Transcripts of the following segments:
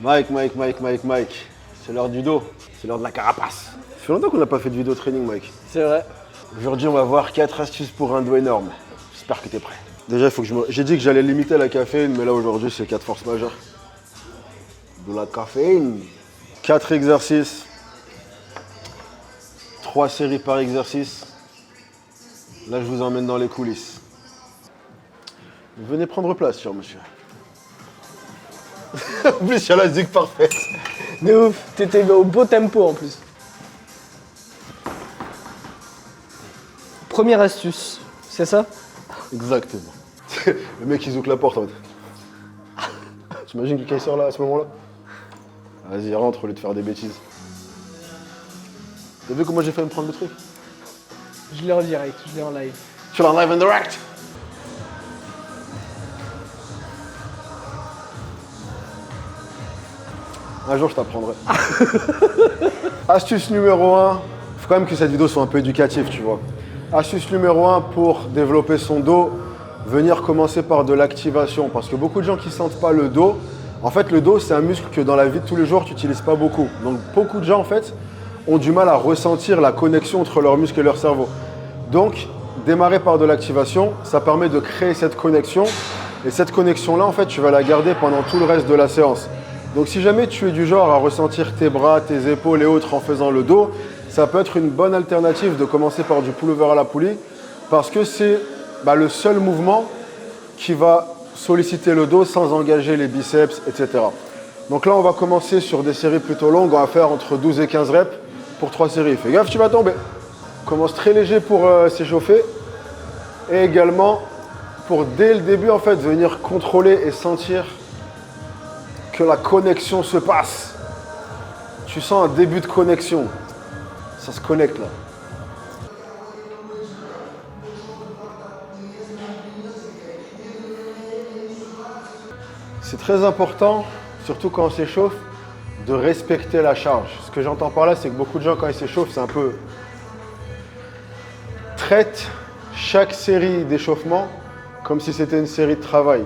Mike. C'est l'heure du dos. C'est l'heure de la carapace. Ça fait longtemps qu'on n'a pas fait de vidéo training, Mike. C'est vrai. Aujourd'hui, on va voir 4 astuces pour un dos énorme. J'espère que t'es prêt. Déjà, il faut que j'ai dit que j'allais limiter la caféine, mais là, aujourd'hui, c'est 4 forces majeures. De la caféine. 4 exercices. 3 séries par exercice. Là, je vous emmène dans les coulisses. Venez prendre place, cher monsieur. En plus, il y a la zig parfaite. De ouf, t'étais au beau tempo en plus. Première astuce, c'est ça? Exactement. Le mec, il zouk la porte en fait. T'imagines quelqu'un il sort là à ce moment-là? Vas-y, rentre au lieu de faire des bêtises. T'as vu comment j'ai fait me prendre le truc? Je l'ai en direct, je l'ai en live. Tu l'as en live and direct? Un jour, je t'apprendrai. Astuce numéro 1. Il faut quand même que cette vidéo soit un peu éducative, tu vois. Astuce numéro 1 pour développer son dos, venir commencer par de l'activation. Parce que beaucoup de gens qui ne sentent pas le dos, en fait, le dos, c'est un muscle que dans la vie de tous les jours, tu n'utilises pas beaucoup. Donc, beaucoup de gens, en fait, ont du mal à ressentir la connexion entre leurs muscles et leur cerveau. Donc, démarrer par de l'activation, ça permet de créer cette connexion. Et cette connexion-là, en fait, tu vas la garder pendant tout le reste de la séance. Donc si jamais tu es du genre à ressentir tes bras, tes épaules et autres en faisant le dos, ça peut être une bonne alternative de commencer par du pullover à la poulie parce que c'est le seul mouvement qui va solliciter le dos sans engager les biceps, etc. Donc là, on va commencer sur des séries plutôt longues. On va faire entre 12 et 15 reps pour 3 séries. Fais gaffe, tu vas tomber. On commence très léger pour s'échauffer et également pour dès le début en fait venir contrôler et sentir que la connexion se passe. Tu sens un début de connexion. Ça se connecte là. C'est très important, surtout quand on s'échauffe, de respecter la charge. Ce que j'entends par là, c'est que beaucoup de gens, quand ils s'échauffent, c'est un peu... Traite chaque série d'échauffement comme si c'était une série de travail.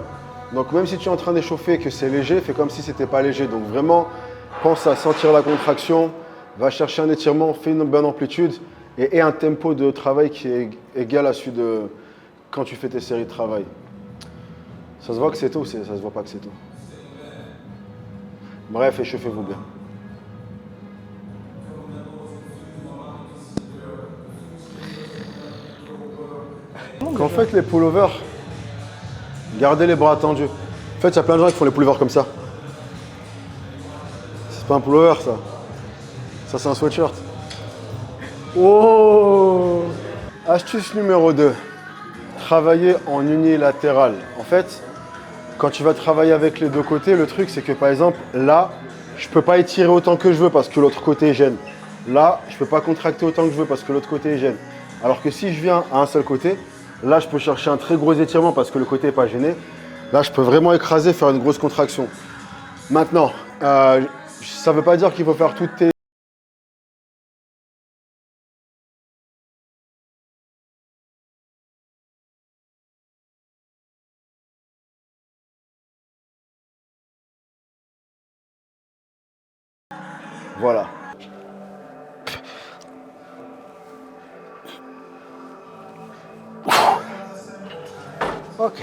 Donc même si tu es en train d'échauffer et que c'est léger, fais comme si c'était pas léger. Donc vraiment, pense à sentir la contraction, va chercher un étirement, fais une bonne amplitude et un tempo de travail qui est égal à celui de quand tu fais tes séries de travail. Ça se voit que c'est tôt ou ça se voit pas que c'est tôt? Bref, échauffez-vous bien. Quand vous faites les pullovers, gardez les bras tendus. En fait, il y a plein de gens qui font les pullovers comme ça. C'est pas un pullover, ça. Ça, c'est un sweatshirt. Oh! Astuce numéro 2. Travailler en unilatéral. En fait, quand tu vas travailler avec les deux côtés, le truc, c'est que par exemple, là, je peux pas étirer autant que je veux parce que l'autre côté gêne. Là, je peux pas contracter autant que je veux parce que l'autre côté gêne. Alors que si je viens à un seul côté, là, je peux chercher un très gros étirement parce que le côté n'est pas gêné. Là, je peux vraiment écraser, faire une grosse contraction. Maintenant, ça ne veut pas dire qu'il faut faire toutes tes... Voilà. Ok.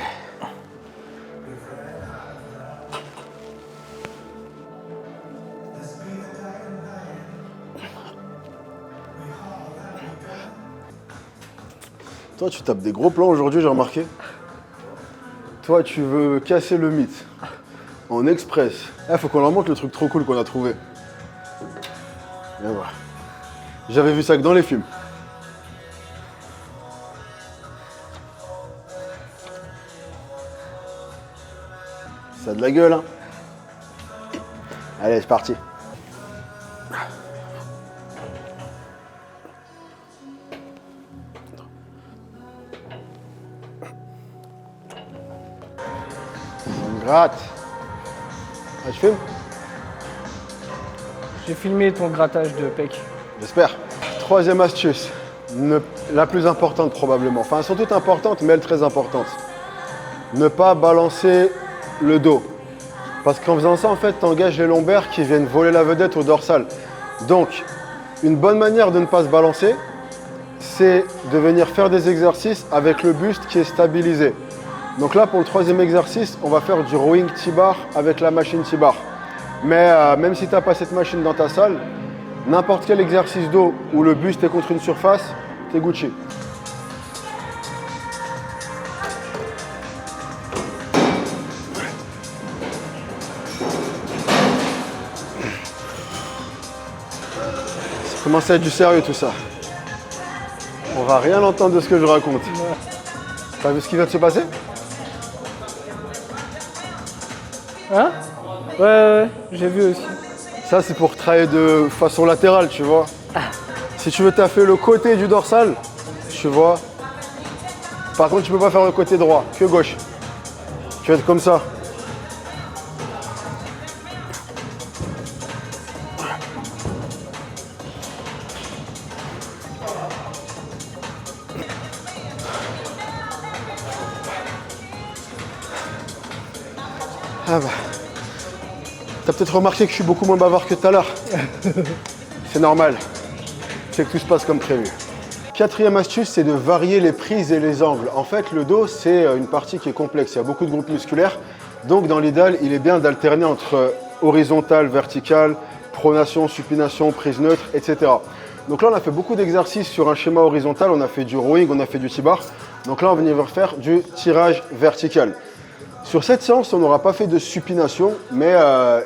Toi, tu tapes des gros plans aujourd'hui, j'ai remarqué. Toi, tu veux casser le mythe en express. Il faut qu'on leur montre le truc trop cool qu'on a trouvé. Et voilà. J'avais vu ça que dans les films. Ça a de la gueule, hein. Allez, c'est parti. On gratte. Ah, tu filmes? J'ai filmé ton grattage de pec. J'espère. Troisième astuce, la plus importante probablement. Enfin, elles sont toutes importantes, mais elle très importante. Ne pas balancer le dos. Parce qu'en faisant ça, en fait, tu engages les lombaires qui viennent voler la vedette au dorsal. Donc, une bonne manière de ne pas se balancer, c'est de venir faire des exercices avec le buste qui est stabilisé. Donc là, pour le troisième exercice, on va faire du rowing T-bar avec la machine T-bar. Mais même si tu n'as pas cette machine dans ta salle, n'importe quel exercice dos où le buste est contre une surface, t'es Gucci. Ça commence à être du sérieux tout ça. On va rien entendre de ce que je raconte. T'as vu ce qui vient de se passer? Hein? Ouais, j'ai vu aussi. Ça, c'est pour travailler de façon latérale, tu vois. Si tu veux taffer le côté du dorsal, tu vois. Par contre, tu peux pas faire le côté droit, que gauche. Tu vas être comme ça. Ah bah. T'as peut-être remarqué que je suis beaucoup moins bavard que tout à l'heure. C'est normal. C'est que tout se passe comme prévu. Quatrième astuce, c'est de varier les prises et les angles. En fait, le dos, c'est une partie qui est complexe. Il y a beaucoup de groupes musculaires. Donc, dans l'idéal, il est bien d'alterner entre horizontal, vertical, pronation, supination, prise neutre, etc. Donc là, on a fait beaucoup d'exercices sur un schéma horizontal. On a fait du rowing, on a fait du T-bar. Donc là, on va venir faire du tirage vertical. Sur cette séance, on n'aura pas fait de supination, mais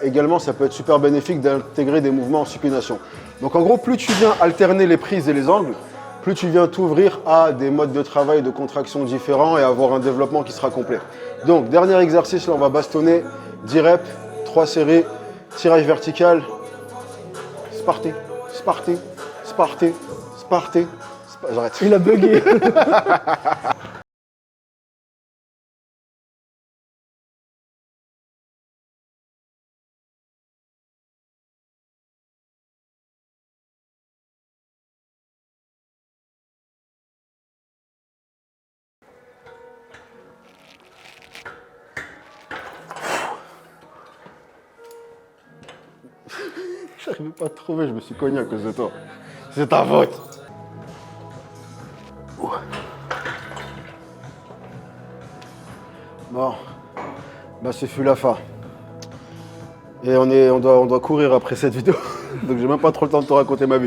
également, ça peut être super bénéfique d'intégrer des mouvements en supination. Donc en gros, plus tu viens alterner les prises et les angles, plus tu viens t'ouvrir à des modes de travail, de contraction différents et avoir un développement qui sera complet. Donc, dernier exercice, là, on va bastonner 10 reps, 3 séries, tirage vertical, sparté, sparté, sparté, sparté. J'arrête. Il a bugué. J'arrivais pas à te trouver, je me suis cogné à cause de toi. C'est ta faute. Bon, bah ce fut la fin. Et on doit courir après cette vidéo. Donc j'ai même pas trop le temps de te raconter ma vie.